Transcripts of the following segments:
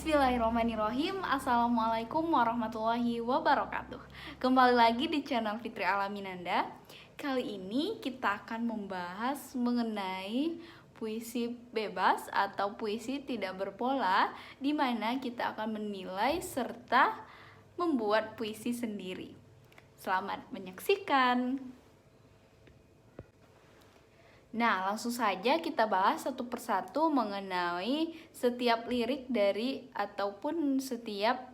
Bismillahirrahmanirrahim. Assalamualaikum warahmatullahi wabarakatuh. Kembali lagi di channel Fitri Alaminanda. Kali ini kita akan membahas mengenai puisi bebas atau puisi tidak berpola, di mana kita akan menilai serta membuat puisi sendiri. Selamat menyaksikan. Nah, langsung saja kita bahas satu persatu mengenai setiap lirik dari ataupun setiap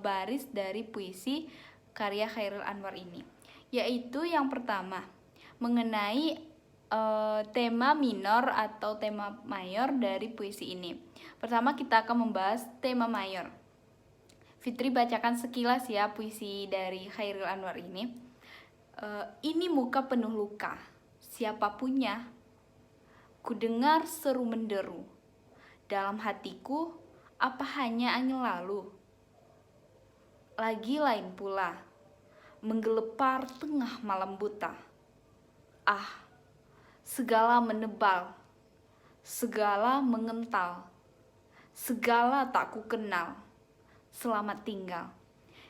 baris dari puisi karya Chairil Anwar ini. Yaitu yang pertama, mengenai tema minor atau tema mayor dari puisi ini. Pertama kita akan membahas tema mayor. Fitri bacakan sekilas ya puisi dari Chairil Anwar ini. Ini muka penuh luka, siapa punya? Ku dengar seru menderu. Dalam hatiku, apa hanya angin lalu? Lagi lain pula, menggelepar tengah malam buta. Ah, segala menebal, segala mengental, segala tak ku kenal. Selamat tinggal.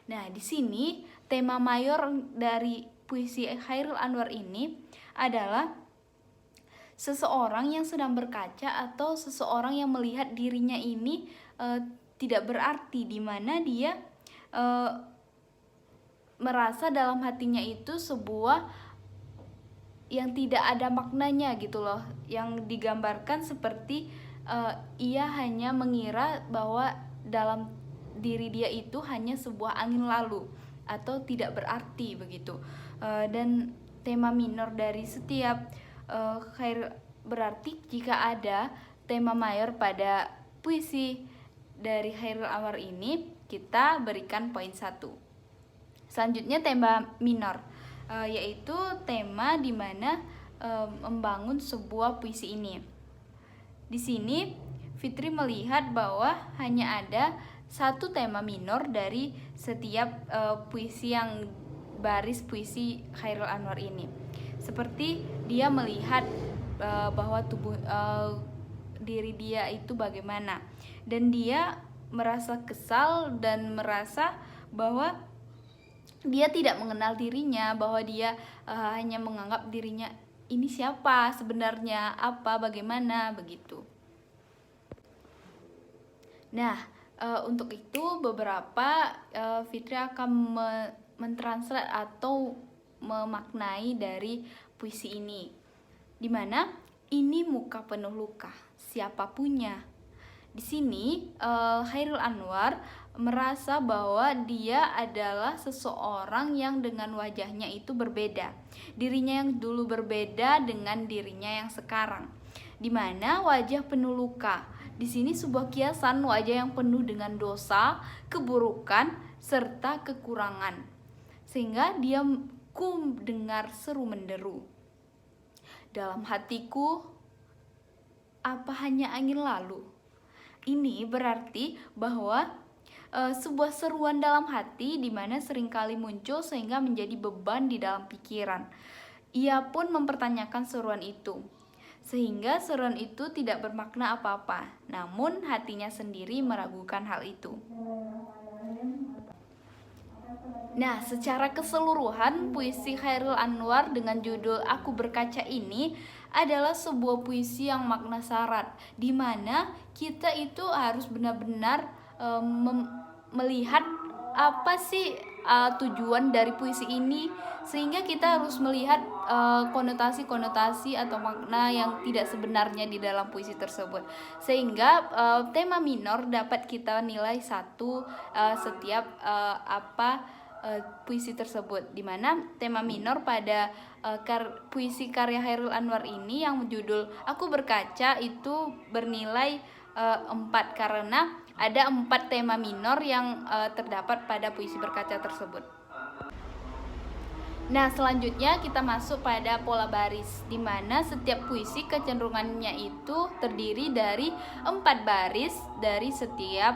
Nah, di sini tema mayor dari puisi Chairil Anwar ini adalah seseorang yang sedang berkaca atau seseorang yang melihat dirinya ini tidak berarti, di mana dia merasa dalam hatinya itu sebuah yang tidak ada maknanya gitu loh, yang digambarkan seperti ia hanya mengira bahwa dalam diri dia itu hanya sebuah angin lalu atau tidak berarti begitu. Dan tema minor dari setiap berarti jika ada tema mayor pada puisi dari Chairil Anwar ini, kita berikan poin 1. Selanjutnya tema minor, yaitu tema di mana membangun sebuah puisi ini. Di sini Fitri melihat bahwa hanya ada satu tema minor dari setiap puisi yang baris puisi Chairil Anwar ini. Seperti dia melihat bahwa tubuh diri dia itu bagaimana, dan dia merasa kesal dan merasa bahwa dia tidak mengenal dirinya, bahwa dia hanya menganggap dirinya ini siapa sebenarnya, apa, bagaimana begitu. Nah, untuk itu beberapa Fitri akan mentranslate atau memaknai dari puisi ini, dimana ini muka penuh luka, siapa punya? Di sini Chairil Anwar merasa bahwa dia adalah seseorang yang dengan wajahnya itu berbeda, dirinya yang dulu berbeda dengan dirinya yang sekarang, dimana wajah penuh luka. Di sini sebuah kiasan wajah yang penuh dengan dosa, keburukan, serta kekurangan. Sehingga dia ku dengar seru menderu. Dalam hatiku, apa hanya angin lalu? Ini berarti bahwa sebuah seruan dalam hati di mana seringkali muncul sehingga menjadi beban di dalam pikiran. Ia pun mempertanyakan seruan itu, sehingga seruan itu tidak bermakna apa-apa, namun hatinya sendiri meragukan hal itu. Nah, secara keseluruhan puisi Chairil Anwar dengan judul Aku Berkaca ini adalah sebuah puisi yang makna syarat, di mana kita itu harus benar-benar melihat apa sih tujuan dari puisi ini, sehingga kita harus melihat konotasi-konotasi atau makna yang tidak sebenarnya di dalam puisi tersebut, sehingga tema minor dapat kita nilai 1 setiap puisi tersebut, dimana tema minor pada puisi karya Chairil Anwar ini yang judul Aku Berkaca itu bernilai 4 karena ada 4 tema minor yang terdapat pada puisi berkaca tersebut. Nah, selanjutnya kita masuk pada pola baris, di mana setiap puisi kecenderungannya itu terdiri dari 4 baris dari setiap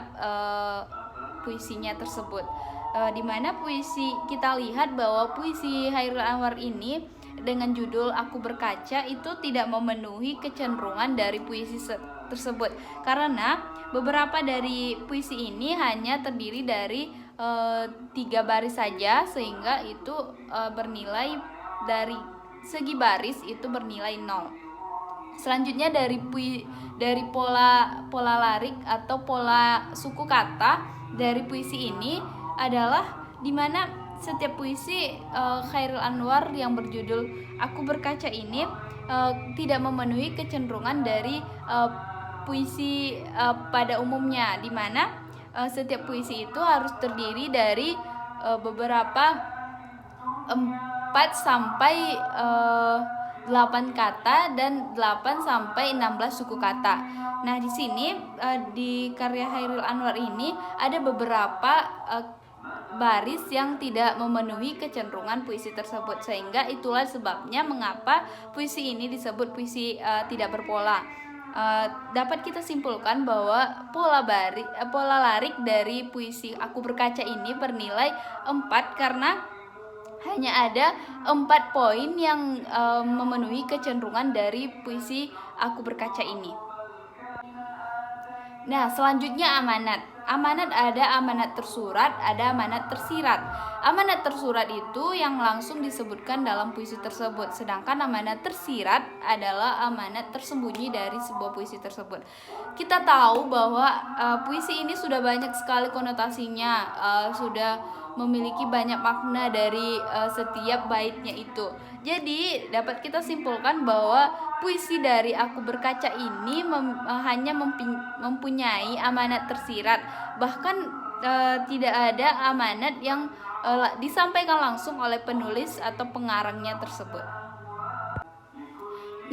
puisinya tersebut. Di mana puisi kita lihat bahwa puisi Chairil Anwar ini dengan judul Aku Berkaca itu tidak memenuhi kecenderungan dari puisi tersebut, karena beberapa dari puisi ini hanya terdiri dari 3 baris saja, sehingga itu bernilai dari segi baris itu bernilai 0. Selanjutnya dari pola larik atau pola suku kata dari puisi ini adalah dimana setiap puisi Chairil Anwar yang berjudul Aku Berkaca ini tidak memenuhi kecenderungan dari puisi pada umumnya, dimana setiap puisi itu harus terdiri dari beberapa 4 sampai 8 kata dan 8 sampai 16 suku kata. Nah, di sini di karya Chairil Anwar ini ada beberapa baris yang tidak memenuhi kecenderungan puisi tersebut, sehingga itulah sebabnya mengapa puisi ini disebut puisi tidak berpola. Dapat kita simpulkan bahwa pola larik dari puisi Aku Berkaca ini bernilai 4 karena hanya ada 4 poin yang memenuhi kecenderungan dari puisi Aku Berkaca ini. Nah, selanjutnya amanat. Amanat ada amanat tersurat, ada amanat tersirat. Amanat tersurat itu yang langsung disebutkan dalam puisi tersebut, sedangkan amanat tersirat adalah amanat tersembunyi dari sebuah puisi tersebut. Kita tahu bahwa puisi ini sudah banyak sekali konotasinya, sudah memiliki banyak makna dari setiap baitnya itu. Jadi dapat kita simpulkan bahwa puisi dari Aku Berkaca ini hanya mempunyai amanat tersirat, bahkan tidak ada amanat yang disampaikan langsung oleh penulis atau pengarangnya tersebut.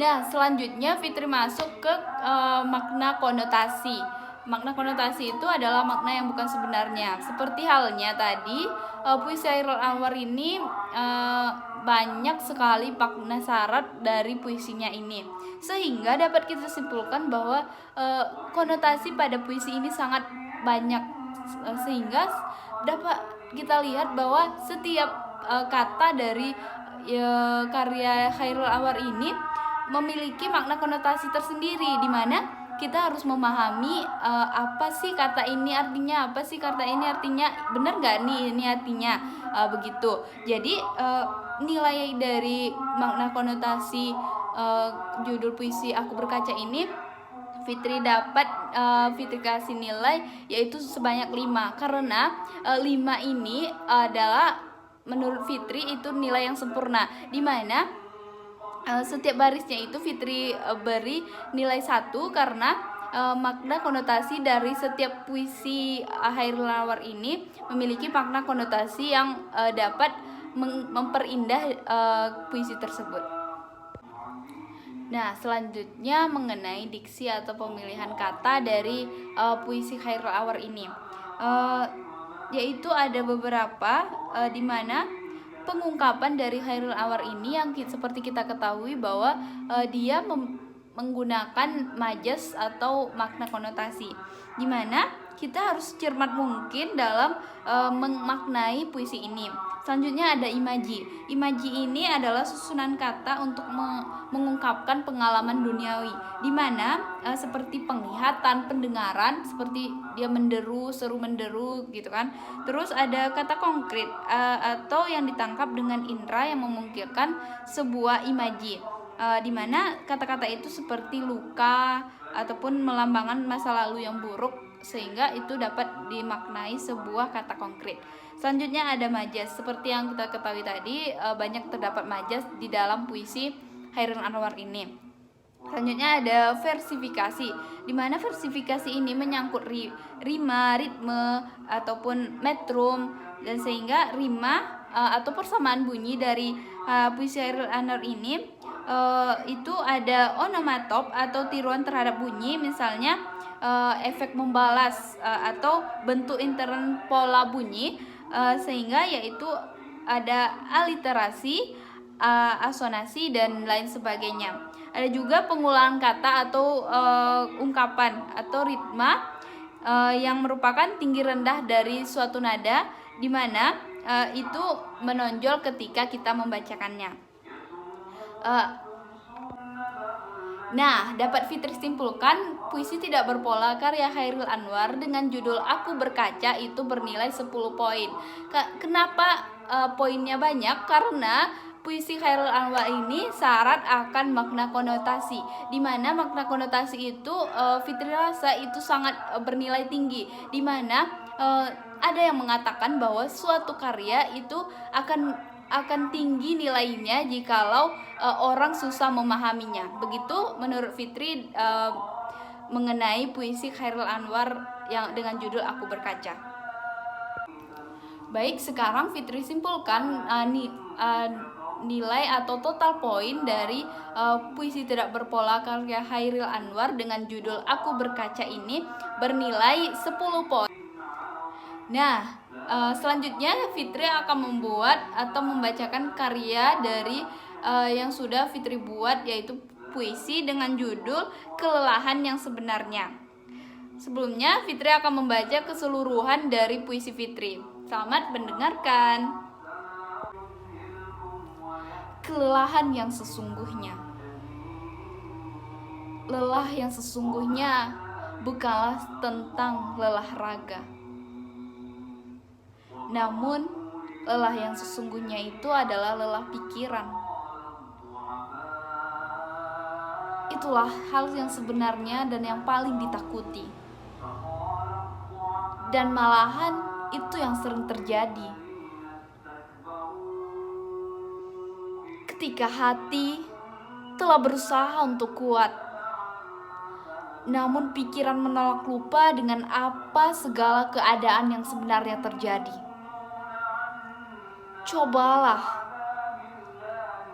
Nah, selanjutnya Fitri masuk ke makna konotasi. Makna konotasi itu adalah makna yang bukan sebenarnya. Seperti halnya tadi, puisi Chairil Anwar ini banyak sekali makna syarat dari puisinya ini, sehingga dapat kita simpulkan bahwa konotasi pada puisi ini sangat banyak, sehingga dapat kita lihat bahwa setiap kata dari karya Chairil Anwar ini memiliki makna konotasi tersendiri, di mana kita harus memahami apa sih kata ini artinya, apa sih kata ini artinya, benar nggak nih ini artinya, begitu. Jadi nilai dari makna konotasi judul puisi Aku Berkaca ini Fitri kasih nilai yaitu sebanyak 5, karena 5 ini adalah menurut Fitri itu nilai yang sempurna, dimana setiap barisnya itu Fitri beri nilai 1 karena makna konotasi dari setiap puisi Chairil Anwar ini memiliki makna konotasi yang dapat memperindah puisi tersebut. Nah, selanjutnya mengenai diksi atau pemilihan kata dari puisi Chairil Anwar ini, yaitu ada beberapa di mana pengungkapan dari Chairil Anwar ini yang seperti kita ketahui bahwa dia menggunakan majas atau makna konotasi, di mana kita harus cermat mungkin dalam memaknai puisi ini. Selanjutnya ada imaji. Imaji ini adalah susunan kata untuk mengungkapkan pengalaman duniawi, di mana seperti penglihatan, pendengaran, seperti dia menderu, seru menderu gitu kan. Terus ada kata konkret atau yang ditangkap dengan indera yang memungkinkan sebuah imaji, di mana kata-kata itu seperti luka ataupun melambangkan masa lalu yang buruk, sehingga itu dapat dimaknai sebuah kata konkret. Selanjutnya ada majas. Seperti yang kita ketahui tadi, banyak terdapat majas di dalam puisi Chairil Anwar ini. Selanjutnya ada versifikasi, di mana versifikasi ini menyangkut rima, ritme ataupun metrum, dan sehingga rima atau persamaan bunyi dari puisi Chairil Anwar ini itu ada onomatop atau tiruan terhadap bunyi, misalnya efek membalas atau bentuk intern pola bunyi, sehingga yaitu ada aliterasi, asonasi, dan lain sebagainya. Ada juga pengulangan kata atau ungkapan atau ritma yang merupakan tinggi rendah dari suatu nada, di mana itu menonjol ketika kita membacakannya. Nah, dapat Fitri simpulkan, puisi tidak berpola karya Chairil Anwar dengan judul Aku Berkaca itu bernilai 10 poin. Kenapa poinnya banyak? Karena puisi Chairil Anwar ini syarat akan makna konotasi, di mana makna konotasi itu Fitri rasa itu sangat bernilai tinggi, di mana ada yang mengatakan bahwa suatu karya itu akan tinggi nilainya jikalau orang susah memahaminya. Begitu menurut Fitri mengenai puisi Chairil Anwar yang dengan judul Aku Berkaca. Baik, sekarang Fitri simpulkan nilai atau total poin dari puisi tidak berpola karya Chairil Anwar dengan judul Aku Berkaca ini bernilai 10 poin. Nah, selanjutnya Fitri akan membuat atau membacakan karya dari yang sudah Fitri buat, yaitu puisi dengan judul Kelelahan yang Sebenarnya. Sebelumnya Fitri akan membaca keseluruhan dari puisi Fitri. Selamat mendengarkan. Kelelahan yang sesungguhnya. Lelah yang sesungguhnya bukanlah tentang lelah raga, namun lelah yang sesungguhnya itu adalah lelah pikiran. Itulah hal yang sebenarnya dan yang paling ditakuti. Dan malahan itu yang sering terjadi. Ketika hati telah berusaha untuk kuat, namun pikiran menolak lupa dengan apa segala keadaan yang sebenarnya terjadi. Cobalah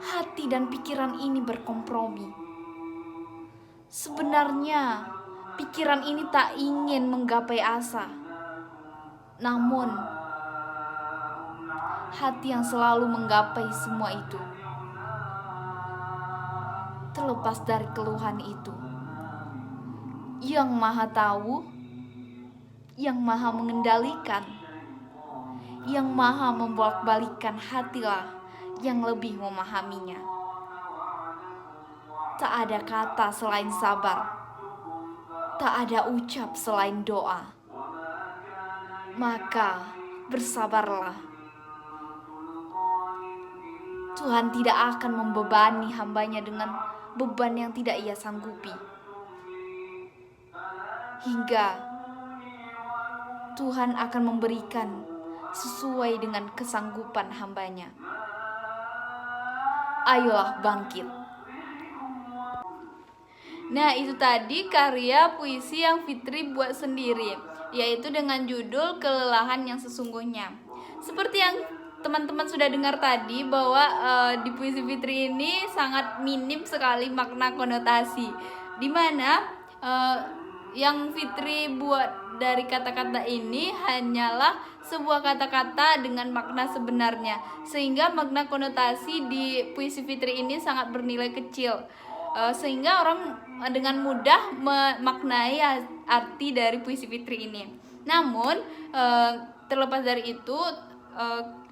hati dan pikiran ini berkompromi. Sebenarnya pikiran ini tak ingin menggapai asa, namun hati yang selalu menggapai semua itu. Terlepas dari keluhan itu, Yang Maha Tahu, Yang Maha Mengendalikan, Yang Maha membolak-balikkan hatilah yang lebih memahaminya. Tak ada kata selain sabar, tak ada ucap selain doa. Maka bersabarlah. Tuhan tidak akan membebani hambanya dengan beban yang tidak ia sanggupi, hingga Tuhan akan memberikan sesuai dengan kesanggupan hambanya. Ayolah bangkit. Nah, itu tadi karya puisi yang Fitri buat sendiri, yaitu dengan judul Kelelahan yang Sesungguhnya. Seperti yang teman-teman sudah dengar tadi, bahwa di puisi Fitri ini sangat minim sekali makna konotasi, dimana yang Fitri buat dari kata-kata ini hanyalah sebuah kata-kata dengan makna sebenarnya, sehingga makna konotasi di puisi Fitri ini sangat bernilai kecil, sehingga orang dengan mudah memaknai arti dari puisi Fitri ini. Namun terlepas dari itu,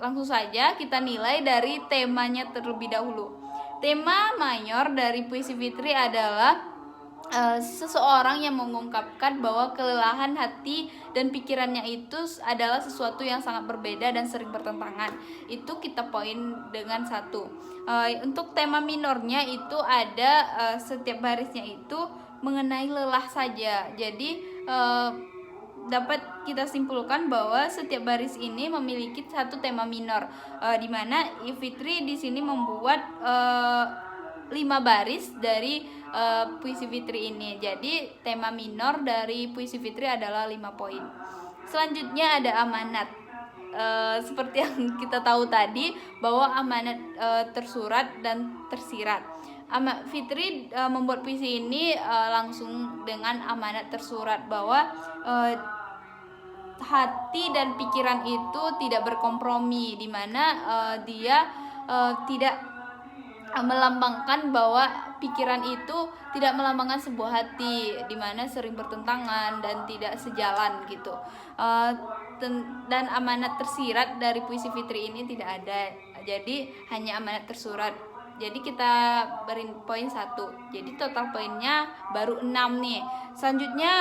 langsung saja kita nilai dari temanya terlebih dahulu. Tema mayor dari puisi Fitri adalah seseorang yang mengungkapkan bahwa kelelahan hati dan pikirannya itu adalah sesuatu yang sangat berbeda dan sering bertentangan. Itu kita poin dengan 1. Untuk tema minornya itu ada setiap barisnya itu mengenai lelah saja. Jadi dapat kita simpulkan bahwa setiap baris ini memiliki satu tema minor, di mana Fitri di sini membuat 5 baris dari puisi Fitri ini. Jadi tema minor dari puisi Fitri adalah 5 poin. Selanjutnya ada amanat. Seperti yang kita tahu tadi, bahwa amanat tersurat dan tersirat. Fitri membuat puisi ini langsung dengan amanat tersurat, bahwa hati dan pikiran itu tidak berkompromi, di mana dia tidak melambangkan bahwa pikiran itu tidak melambangkan sebuah hati, di mana sering bertentangan dan tidak sejalan gitu. Dan amanat tersirat dari puisi Fitri ini tidak ada, jadi hanya amanat tersurat. Jadi kita beri poin 1. Jadi total poinnya baru 6 nih. Selanjutnya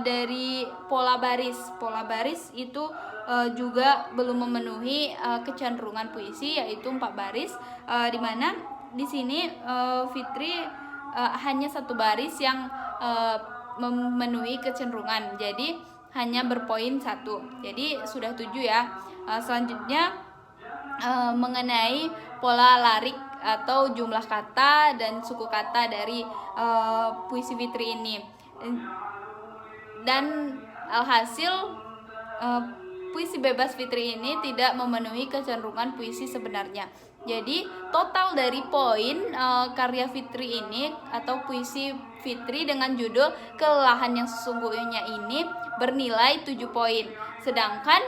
dari pola baris. Pola baris itu juga belum memenuhi kecenderungan puisi, yaitu 4 baris, dimana di sini Fitri hanya 1 baris yang memenuhi kecenderungan, jadi hanya berpoin 1. Jadi sudah 7 ya. Selanjutnya mengenai pola larik atau jumlah kata dan suku kata dari puisi Fitri ini. Dan alhasil puisi bebas Fitri ini tidak memenuhi kecenderungan puisi sebenarnya. Jadi total dari poin karya Fitri ini atau puisi Fitri dengan judul Kelelahan yang Sesungguhnya ini bernilai 7 poin. Sedangkan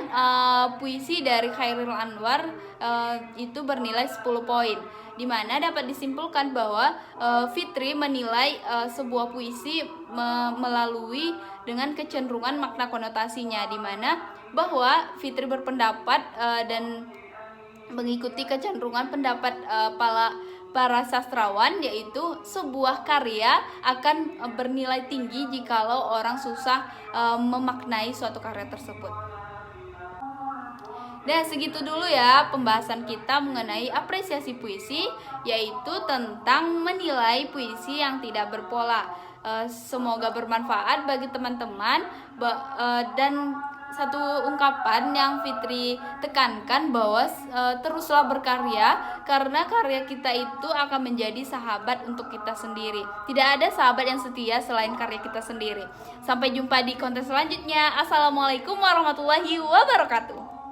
puisi dari Chairil Anwar itu bernilai 10 poin. Di mana dapat disimpulkan bahwa Fitri menilai sebuah puisi melalui dengan kecenderungan makna konotasinya, di mana bahwa Fitri berpendapat dan mengikuti kecenderungan pendapat para sastrawan, yaitu sebuah karya akan bernilai tinggi jikalau orang susah memaknai suatu karya tersebut. Dan segitu dulu ya pembahasan kita mengenai apresiasi puisi, yaitu tentang menilai puisi yang tidak berpola. Semoga bermanfaat bagi teman-teman, dan satu ungkapan yang Fitri tekankan bahwa teruslah berkarya, karena karya kita itu akan menjadi sahabat untuk kita sendiri. Tidak ada sahabat yang setia selain karya kita sendiri. Sampai jumpa di konten selanjutnya. Assalamualaikum warahmatullahi wabarakatuh.